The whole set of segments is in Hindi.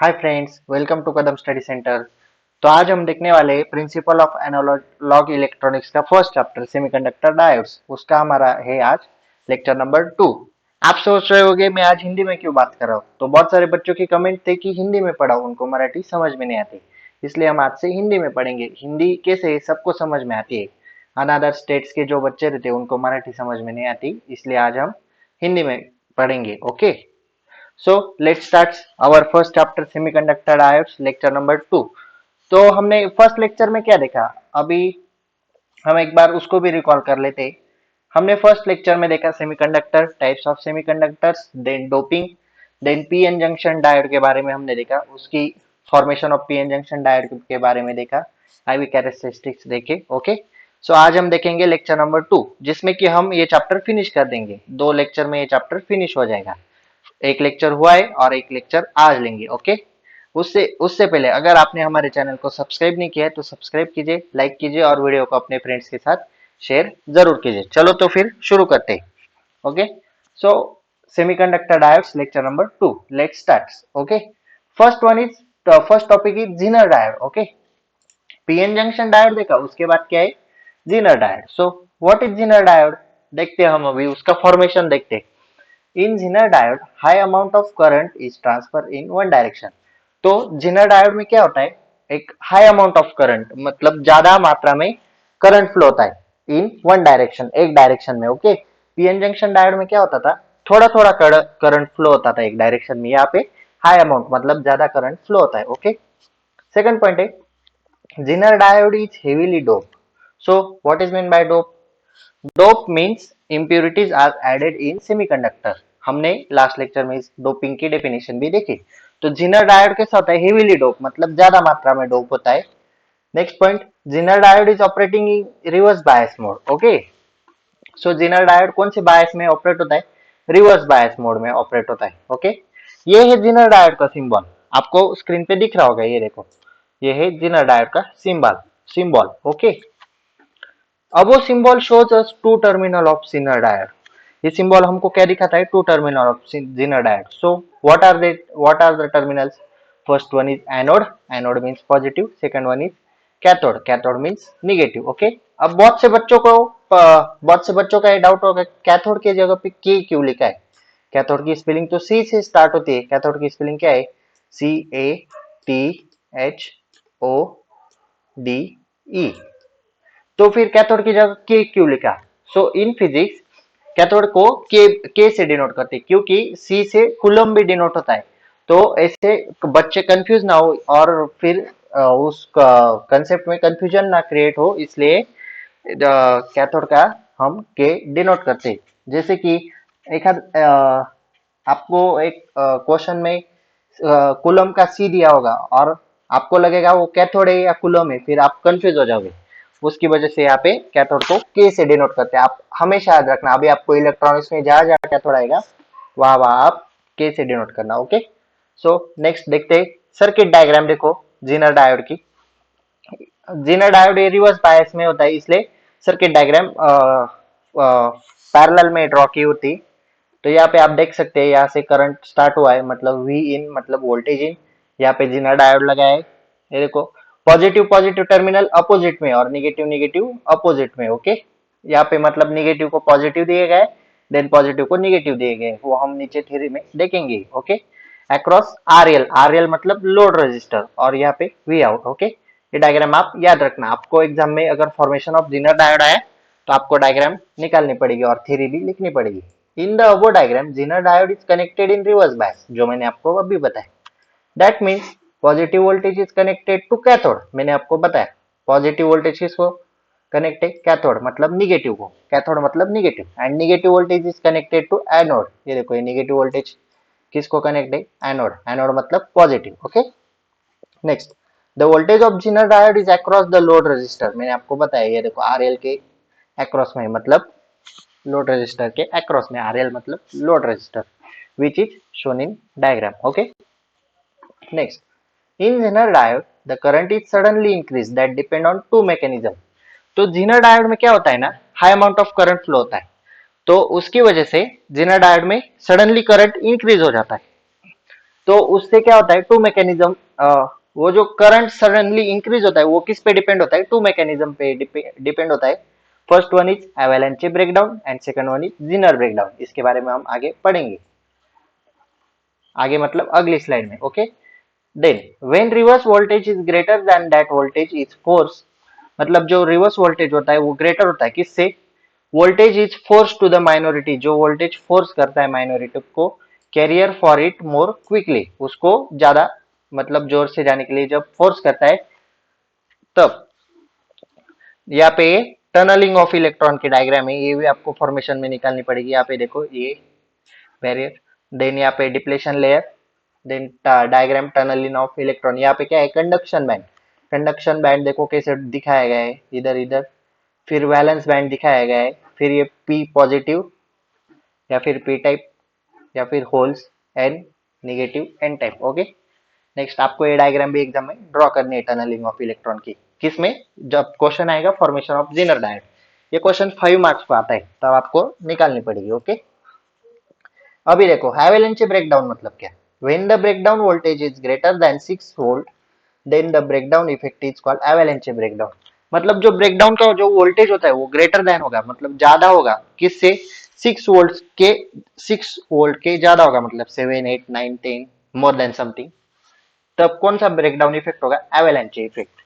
Hi friends, welcome to Kadam study centre. तो आज हम देखने वाले हैं प्रिंसिपल ऑफ एनालॉग इलेक्ट्रॉनिक्स का फर्स्ट चैप्टर सेमीकंडक्टर डायोड्स। उसका हमारा है आज लेक्चर नंबर 2। आप सोच रहे होंगे मैं आज हिंदी में क्यों बात कर रहा हूँ। तो बहुत सारे बच्चों की कमेंट थे कि हिंदी में पढ़ाओ, उनको मराठी समझ में नहीं आती, इसलिए हम आज से हिंदी में पढ़ेंगे। हिंदी कैसे सबको समझ में आती है, अनदर स्टेट्स के जो बच्चे रहते हैं उनको मराठी समझ में नहीं आती, इसलिए आज हम हिंदी में पढ़ेंगे। Okay, so let's start our first chapter semiconductor diodes lecture number 2। तो हमने फर्स्ट लेक्चर में क्या देखा, अभी हम एक बार उसको भी रिकॉल कर लेते। हमने फर्स्ट लेक्चर में देखा semiconductor, types of semiconductors, then doping, then PN junction diode के बारे में हमने देखा, उसकी formation of PN junction diode के बारे में देखा, आईवी कैरेक्टरिस्टिक्स देखे। ओके, सो आज हम देखेंगे लेक्चर नंबर 2, जिसमें कि हम ये चैप्टर फिनिश कर देंगे। 2 लेक्चर में ये चैप्टर फिनिश हो जाएगा। एक लेक्चर हुआ है और एक लेक्चर आज लेंगे। ओके, उससे उससे पहले अगर आपने हमारे चैनल को सब्सक्राइब नहीं किया है तो सब्सक्राइब कीजिए, लाइक कीजिए और वीडियो को अपने फ्रेंड्स के साथ शेयर जरूर कीजिए। चलो तो फिर शुरू करते हैं। Okay, so semiconductor diodes lecture number 2, let's start. Okay, first topic is Zener diode. Okay, PN junction diode देखा, उसके बाद क्या है, Zener diode. So what is Zener diode, देखते हैं हम अभी उसका फॉर्मेशन देखते हैं। In Zener diode, high amount of current is transferred in one direction। तो Zener diode में क्या होता है, एक high amount of current मतलब ज्यादा मात्रा में करंट फ्लो होता है in one direction, एक डायरेक्शन में। ओके, पीएन जंक्शन डायोड में क्या होता था, थोड़ा थोड़ा करंट फ्लो होता था एक डायरेक्शन में। यहाँ पे हाई अमाउंट मतलब ज्यादा करंट फ्लो होता है। ओके, सेकंड पॉइंट है, Zener diode is heavily doped। So what is meant by dope? Dope means impurities are added in semiconductor. हमने लास्ट लेक्चर में इस डोपिंग की डेफिनेशन भी देखी। तो जिनर डायोड कैसा होता है, हेवीली डोप मतलब ज्यादा मात्रा में डोप होता है। Next point, Zener diode is operating in reverse bias mode. Okay, so Zener diode कौन से बायस में ऑपरेट होता है, रिवर्स बायस मोड में ऑपरेट होता है। ओके, ये है जिनर डायोड का सिंबल, आपको स्क्रीन पे दिख रहा होगा, ये देखो, ये है जिनर डायोड का सिंबल। ओके, अब वो symbol shows us two terminal of zener diode. ये सिंबल हमको क्या दिखाता है, to terminal of zener diode. So what are the terminals, first one is anode, anode means positive, second one is cathode, cathode means negative. Okay, अब बहुत से बच्चों का ये डाउट होगा, कैथोड के जगह पे के क्यों लिखा है। कैथोड की स्पेलिंग तो सी से स्टार्ट होती है, कैथोड की स्पेलिंग क्या है, CATHODE। तो फिर कैथोड की जगह के क्यों लिखा। सो इन फिजिक्स कैथोड को के से डिनोट करते हैं, क्योंकि सी से कूलम भी डिनोट होता है। तो ऐसे बच्चे कंफ्यूज ना हो और फिर उस कंसेप्ट में कंफ्यूजन ना क्रिएट हो, इसलिए कैथोड का हम के डिनोट करते हैं। जैसे कि एक आपको एक क्वेश्चन में कूलम का सी दिया होगा और आपको लगेगा वो कैथोड है या कूलम है, फिर आप कंफ्यूज हो जाओगे। उसकी वजह से यहाँ पे कैथोड को के से डिनोट करते हैं। आप हमेशा याद रखना, अभी आपको इलेक्ट्रॉनिक्स में जहां जहां कैथोड आएगा वहां वहां आप के से डिनोट करना। ओके, सो नेक्स्ट देखते हैं सर्किट डायग्राम। देखो जीनर डायोड की, जीनर डायोड ये रिवर्स बायस में होता है, इसलिए सर्किट डायग्राम पैरेलल में ड्रॉ की होती। तो यहाँ पे आप देख सकते हैं, यहाँ से करंट स्टार्ट हुआ है मतलब वी इन मतलब वोल्टेज इन, यहाँ पे जीनर डायोड लगा है। ये देखो, पॉजिटिव पॉजिटिव टर्मिनल अपोजिट में और निगेटिव निगेटिव अपोजिट में। ओके, यहाँ पे मतलब निगेटिव को पॉजिटिव दिए गए, देन पॉजिटिव को निगेटिव दिए गए, वो हम नीचे थ्योरी में देखेंगे। ओके, अक्रॉस आरएल, आरएल मतलब लोड रेजिस्टर, और यहाँ पे वी आउट। ओके, ये डायग्राम आप याद रखना, आपको एग्जाम में अगर फॉर्मेशन ऑफ जीनर डायोड आया तो आपको डायग्राम निकालनी पड़ेगी और थ्योरी भी लिखनी पड़ेगी। In the above diagram zener diode is connected in reverse bias, जो मैंने आपको अभी बताया। That means positive voltage is connected to cathode, मैंने आपको बताया पॉजिटिव वोल्टेज किसको कनेक्ट है, कैथोड मतलब निगेटिव को, कैथोड मतलब negative, and negative voltage is connected to anode. ये देखो, ये निगेटिव वोल्टेज किसको कनेक्ट है, एनोड, एनोड मतलब positive. Okay, next, the voltage of zener diode is across the load resistor, मैंने आपको बताया। ये देखो आरएल के अक्रॉस में मतलब लोड रेजिस्टर के अक्रॉस में, आरएल मतलब load resistor, which is shown in diagram. Okay, next, in Zener diode the current is suddenly increased that depend on two mechanism। तो Zener diode में क्या होता है ना, high amount of current flow होता है, तो उसकी वजह से Zener diode में सडनली करंट इंक्रीज हो जाता है। तो उससे क्या होता है, टू मैकेनिज्म, वो जो करंट सडनली इंक्रीज होता है वो किस पे डिपेंड होता है, टू मैकेनिज्म पे डिपेंड होता है। First one is avalanche breakdown and second one is Zener breakdown. इसके बारे में हम आगे पढ़ेंगे, आगे मतलब अगली स्लाइड में। Okay, then when reverse voltage is greater than that voltage is force, मतलब जो रिवर्स वोल्टेज होता है वो ग्रेटर होता है किससे, voltage is force to the minority, जो वोल्टेज फोर्स करता है माइनॉरिटी को, carrier for it more quickly, उसको ज्यादा मतलब जोर से जाने के लिए जब फोर्स करता है तब। यहाँ पे टनलिंग ऑफ इलेक्ट्रॉन की डायग्राम है, ये भी आपको फॉर्मेशन में निकालनी पड़ेगी। यहाँ पे देखो ये बैरियर, देन यहाँ पे depletion layer, then diagram tunneling of electron. यहाँ पे क्या है, कंडक्शन बैंड, कंडक्शन बैंड देखो कैसे दिखाया गया है, इधर इधर। फिर वैलेंस बैंड दिखाया गया है, फिर ये पी पॉजिटिव या फिर पी टाइप या फिर holes N negative N type. Okay, next आपको ये डायग्राम भी एग्जाम में ड्रॉ करनी है टनलिंग ऑफ इलेक्ट्रॉन की, किसमें, जब क्वेश्चन आएगा फॉर्मेशन ऑफ जिनर डायोड। ये क्वेश्चन 5 मार्क्स को आता है, तब आपको निकालनी पड़ेगी। ओके, अभी देखो हैवेलेंचे ब्रेकडाउन मतलब क्या, when the breakdown voltage is greater than 6 volt then the breakdown effect is called avalanche breakdown. मतलब जो ब्रेकडाउन का जो वोल्टेज होता है वो ग्रेटर देन होगा, मतलब ज्यादा होगा किससे, 6 वोल्ट के, 6 वोल्ट के ज्यादा होगा, मतलब 7 8 9 10 मोर देन समथिंग, तब कौन सा ब्रेकडाउन इफेक्ट होगा, avalanche effect.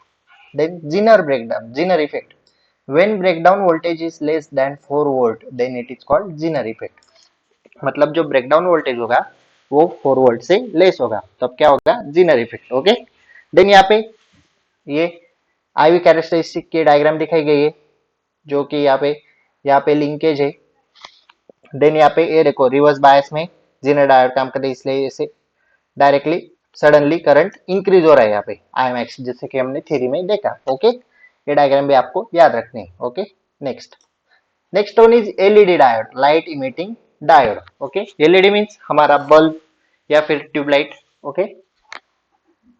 Then Zener breakdown, Zener effect, when breakdown voltage is less than 4 volt then it is called Zener effect. मतलब जो ब्रेकडाउन वोल्टेज होगा वो 4 वोल्ट से लेस होगा, तब क्या होगा, जिनर इफेक्ट। ओके, देन यहाँ पे ये आईवी कैरेक्टरिस्टिक की डायग्राम दिखाई गई है, जो कि यहाँ पे लिंकेज है। देन यहाँ पे ये देखो रिवर्स बायस में जिनर डायोड काम करते हैं, इसलिए इसे डायरेक्टली सडनली करंट इंक्रीज हो रहा है यहाँ पे IMX, जैसे कि हमने थ्योरी में देखा। ओके, ये डायग्राम भी आपको याद रखनी है। Okay, next, next one is LED diode, light emitting diode. Okay, LED means हमारा बल्ब या फिर tube light. Okay,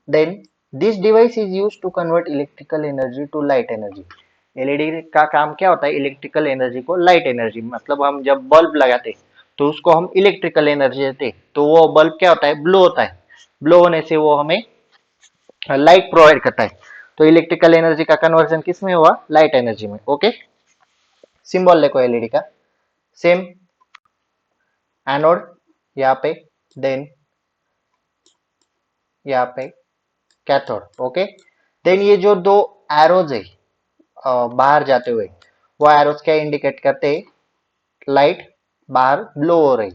then this device is used to convert electrical energy to light energy. LED का काम क्या होता है, इलेक्ट्रिकल एनर्जी को लाइट एनर्जी, मतलब हम जब बल्ब लगाते तो उसको हम इलेक्ट्रिकल एनर्जी देते, तो वो बल्ब क्या होता है, ब्लो होता है, ब्लो होने से वो हमें लाइट प्रोवाइड करता है। तो इलेक्ट्रिकल एनर्जी का कन्वर्जन किस में हुआ, लाइट एनर्जी में। ओके, सिंबल देखो एलईडी का, सेम एनोड यहाँ पे, देन यहाँ पे कैथोड। ओके, देन ये जो दो एरोज है बाहर जाते हुए, वो एरोज क्या इंडिकेट करते हैं, लाइट बाहर ब्लो हो रही,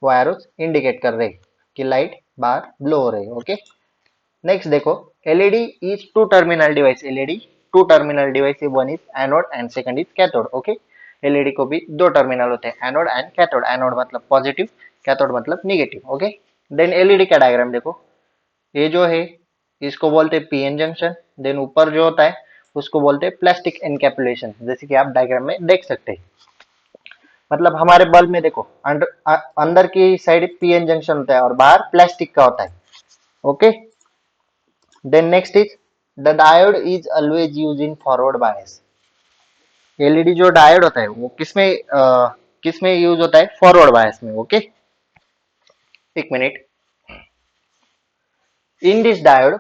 वो एरोज इंडिकेट कर रहे कि लाइट बाहर ब्लो हो रही। ओके, नेक्स्ट देखो, LED is two terminal device, LED two terminal device, one is anode and second is cathode. Okay, LED को भी दो टर्मिनल होते हैं, एनोड एंड कैथोड, एनोड मतलब पॉजिटिव, कैथोड मतलब निगेटिव। ओके, देन एलईडी का डायग्राम देखो, ये जो है इसको बोलते हैं पीएन जंक्शन, देन ऊपर जो होता है उसको बोलते हैं प्लास्टिक एनकैपुलेशन, जैसे कि आप डायग्राम में देख सकते हैं। मतलब हमारे बल्ब में देखो अंदर की साइड पीएन जंक्शन होता है और बाहर प्लास्टिक का होता है। Okay, then next is the diode is always use in forward bias. LED जो डायोड होता है वो किसमें यूज होता है, फॉरवर्ड बायस में। ओके, एक minute, in this diode,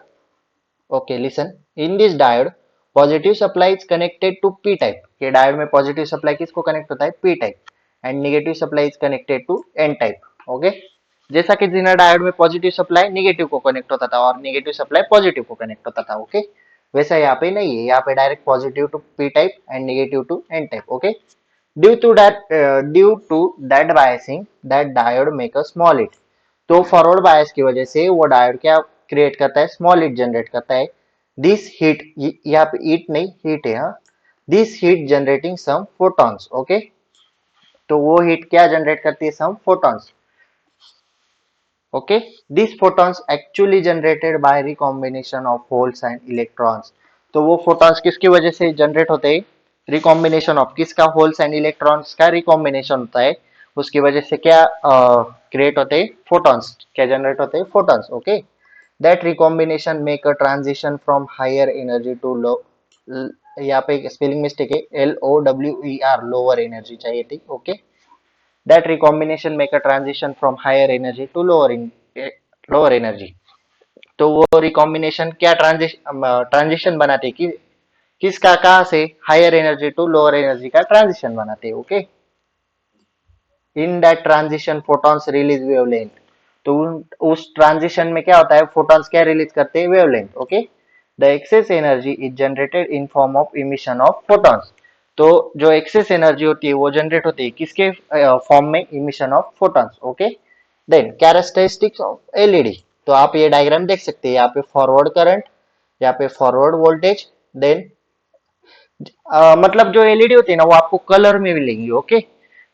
okay listen, in this diode positive supply is connected to P type, के डायोड में पॉजिटिव सप्लाई किसको कनेक्ट होता है, P type, and negative supply is connected to N type. Okay, जैसा कि जिनर डायोड में पॉजिटिव सप्लाई नेगेटिव को कनेक्ट होता था और नेगेटिव सप्लाई पॉजिटिव को कनेक्ट होता था। ओके, वैसा यहाँ पे नहीं है, यहाँ पे direct positive to P type and negative to N type. Okay, due to that biasing that diode make a small heat, तो फॉरवर्ड बायस की वजह से वो डायोड क्या क्रिएट करता है, स्मॉल हीट जनरेट करता है। दिस हीट, यहाँ पे हीट नहीं हीट है, हाँ, this heat generating some photons. Okay, तो वो हीट क्या जनरेट करती है, some photons. Okay, this photons actually generated by recombination of holes and electrons, तो वो फोटॉन्स किसकी वजह से जनरेट होते हैं, रिकॉम्बिनेशन ऑफ किसका, होल्स एंड इलेक्ट्रॉन्स का रिकॉम्बिनेशन होता है, उसकी वजह से क्या क्रिएट होते हैं, फोटॉन्स, क्या जनरेट होते हैं, photons. Okay, that recombination make a transition from higher energy to low, यहाँ पे स्पेलिंग मिस्टेक है, LOWER, लोअर एनर्जी चाहिए थी। ओके, that recombination make a transition from higher energy to lower lower energy. तो वो रिकॉम्बिनेशन क्या ट्रांजिशन बनाते हैं कि किसका, कहाँ से higher energy to lower energy का ट्रांजिशन बनाते हैं। Okay, in that transition photons release wavelength. तो उस ट्रांजिशन में क्या होता है, फोटॉन्स क्या रिलीज करते हैं, wavelength. Okay, the excess energy is generated in form of emission of photons. तो जो एक्सेस एनर्जी होती है वो जनरेट होती है किसके फॉर्म में, emission of photons. Okay, then characteristics of LED. तो आप ये डायग्राम देख सकते हैं, यहाँ पे फॉरवर्ड करंट, यहाँ पे फॉरवर्ड वोल्टेज, देन मतलब जो एलईडी होती है ना वो आपको कलर में मिलेंगी। ओके,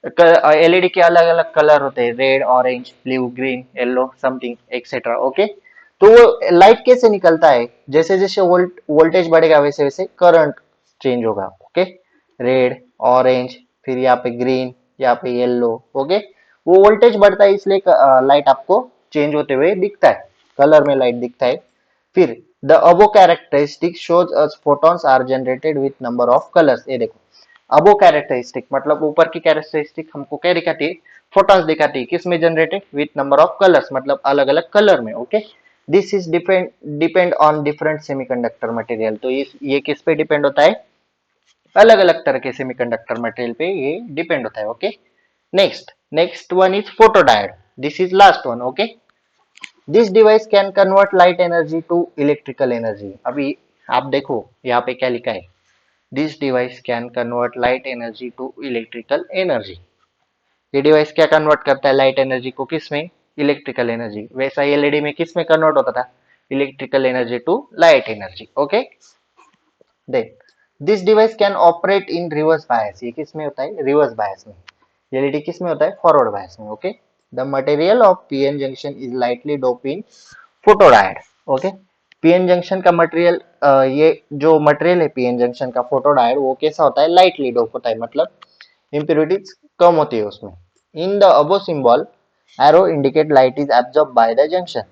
एलईडी के अलग अलग कलर होते हैं, red, orange, blue, green, yellow, something etcetera. Okay, तो वो लाइट कैसे निकलता है, जैसे जैसे वोल्टेज बढ़ेगा वैसे वैसे करंट चेंज होगा। ओके, रेड, ऑरेंज, फिर यहाँ पे ग्रीन, यहाँ पे येलो। ओके, वो वोल्टेज बढ़ता है इसलिए लाइट आपको चेंज होते हुए दिखता है, कलर में लाइट दिखता है। फिर the above characteristic shows us photons are generated with number of colours. ये देखो, अबो कैरेक्टरिस्टिक मतलब ऊपर की कैरेक्टरिस्टिक हमको क्या दिखाती है, फोटॉन्स दिखाती है, किस में generated, with number of colours मतलब अलग अलग कलर में। Okay, this is depend on different semiconductor material. तो ये किस पे डिपेंड होता है, अलग अलग तरह के सेमीकंडक्टर मटेरियल पे ये डिपेंड होता है। Okay, next one is photodiode. This is last one. Okay, this device can convert light energy to electrical energy. अभी आप देखो यहाँ पे क्या लिखा है, this device can convert light energy to electrical energy. ये डिवाइस क्या कन्वर्ट करता है, लाइट एनर्जी को किस में, इलेक्ट्रिकल एनर्जी। वैसा एलईडी में किस में कन्वर्ट होता था, electrical energy to light energy. Okay, then this device can operate in reverse bias. ये किस में होता है, रिवर्स बायस में। एलईडी किस में होता है, फॉरवर्ड बायस में। Okay, the material of PN junction is lightly dope in photodiode. Okay, PN junction का मटेरियल, ये जो मटेरियल है पीएन जंक्शन का फोटोडायोड, वो कैसा होता है, लाइटली डोप होता है, मतलब इम्प्योरिटीज कम होती है उसमें। इन the above symbol arrow indicate light is absorb by the junction.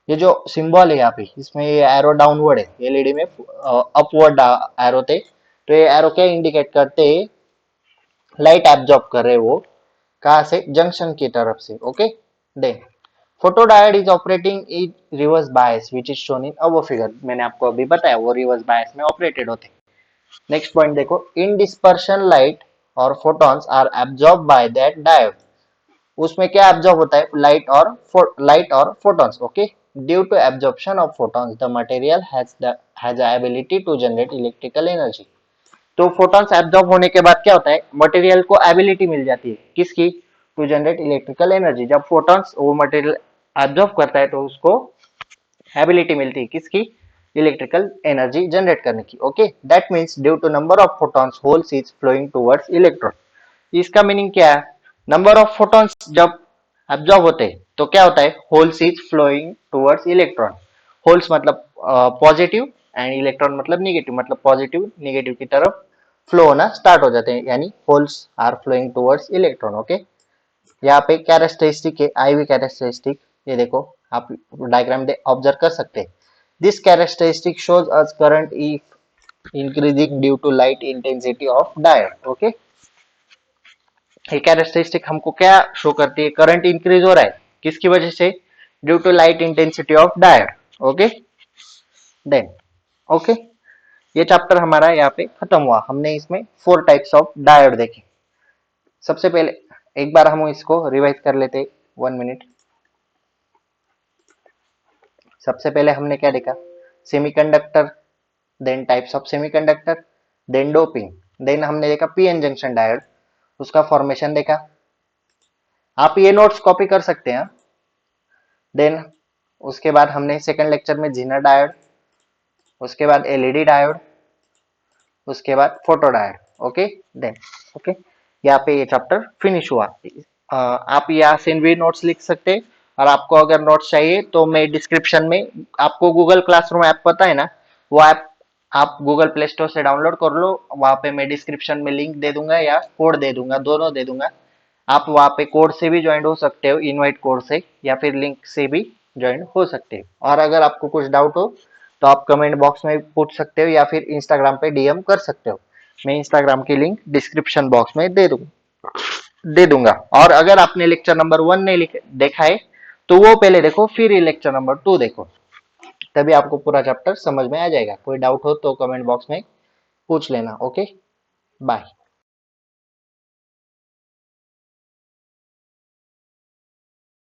ये जो सिंबल है यहाँ पे, इसमें ये एरो डाउनवर्ड है, एलईडी में अपवर्ड एरो थे, तो ये एरो क्या इंडिकेट करते हैं, लाइट एब्जॉर्ब कर रहे वो कहाँ से, जंक्शन की तरफ से। Okay, then photodiode is operating in reverse bias which is shown in above figure. मैंने आपको अभी बताया वो रिवर्स बायस में ऑपरेटेड होते। नेक्स्ट पॉइंट देखो, इन डिस्पर्शन लाइट और photons are absorb by that diode. उसमें क्या एब्जॉर्ब होता है, लाइट और photons. Okay, due to absorption of photons the material has ability to generate electrical energy. तो फोटॉन्स एब्जॉर्ब होने के बाद क्या होता है, मटेरियल को एबिलिटी मिल जाती है किसकी, टू जनरेट इलेक्ट्रिकल एनर्जी। जब फोटॉन्स वो मटेरियल एब्जॉर्ब करता है तो उसको एबिलिटी मिलती है किसकी, इलेक्ट्रिकल एनर्जी जनरेट करने की। Okay, that means due to number of photons holes is flowing towards electron. इसका मीनिंग क्या है, नंबर ऑफ फोटॉन्स जब एब्जॉर्ब होते हैं तो क्या होता है, holes is flowing towards electron. Holes मतलब पॉजिटिव एंड इलेक्ट्रॉन मतलब निगेटिव, मतलब पॉजिटिव निगेटिव की तरफ फ्लो होना स्टार्ट हो जाते हैं, यानी holes are flowing towards electron. Okay, यहाँ पे कैरेक्टरिस्टिक है, आईवी कैरेक्टरिस्टिक, ये देखो आप डायग्राम दे ऑब्जर्व कर सकते हैं। This characteristic shows us current if increasing due to light intensity of diode. Okay, ये कैरेक्टरिस्टिक हमको क्या शो करती है, करंट इंक्रीज हो रहा है किसकी वजह से, due to light intensity of diode. Okay, then okay, ये चैप्टर हमारा यहाँ पे खत्म हुआ। हमने इसमें 4 टाइप्स ऑफ डायोड देखे। सबसे पहले एक बार हम इसको रिवाइज कर लेते, 1 मिनट। सबसे पहले हमने क्या देखा, semiconductor, then types of semiconductor, then doping, then हमने देखा पीएन जंक्शन डायोड, उसका फॉर्मेशन देखा। आप ये नोट्स कॉपी कर सकते हैं। देन उसके बाद हमने सेकंड लेक्चर में जीनर डायोड, उसके बाद एलईडी डायोड, उसके बाद photo diode. Okay, then okay, यहाँ पे ये चैप्टर फिनिश हुआ। आप यहाँ से भी नोट्स लिख सकते हैं, और आपको अगर नोट्स चाहिए तो मैं डिस्क्रिप्शन में, आपको गूगल क्लासरूम ऐप पता है ना, वो ऐप आप गूगल प्ले स्टोर से डाउनलोड कर लो। वहाँ पे मैं डिस्क्रिप्शन में लिंक दे दूंगा या कोड दे दूंगा, दोनों दे दूंगा। आप वहाँ पे कोड से भी ज्वाइन हो सकते हो, इनवाइट कोड से, या फिर लिंक से भी ज्वाइन हो सकते हो। और अगर आपको कुछ डाउट हो तो आप कमेंट बॉक्स में पूछ सकते हो, या फिर इंस्टाग्राम पे डीएम कर सकते हो। मैं इंस्टाग्राम की लिंक डिस्क्रिप्शन बॉक्स में दे दूंगा। और अगर आपने लेक्चर नंबर 1 नहीं देखा है तो वो पहले देखो, फिर ये लेक्चर नंबर 2 देखो, तभी आपको पूरा चैप्टर समझ में आ जाएगा। कोई डाउट हो तो कमेंट बॉक्स में पूछ लेना। Okay, bye.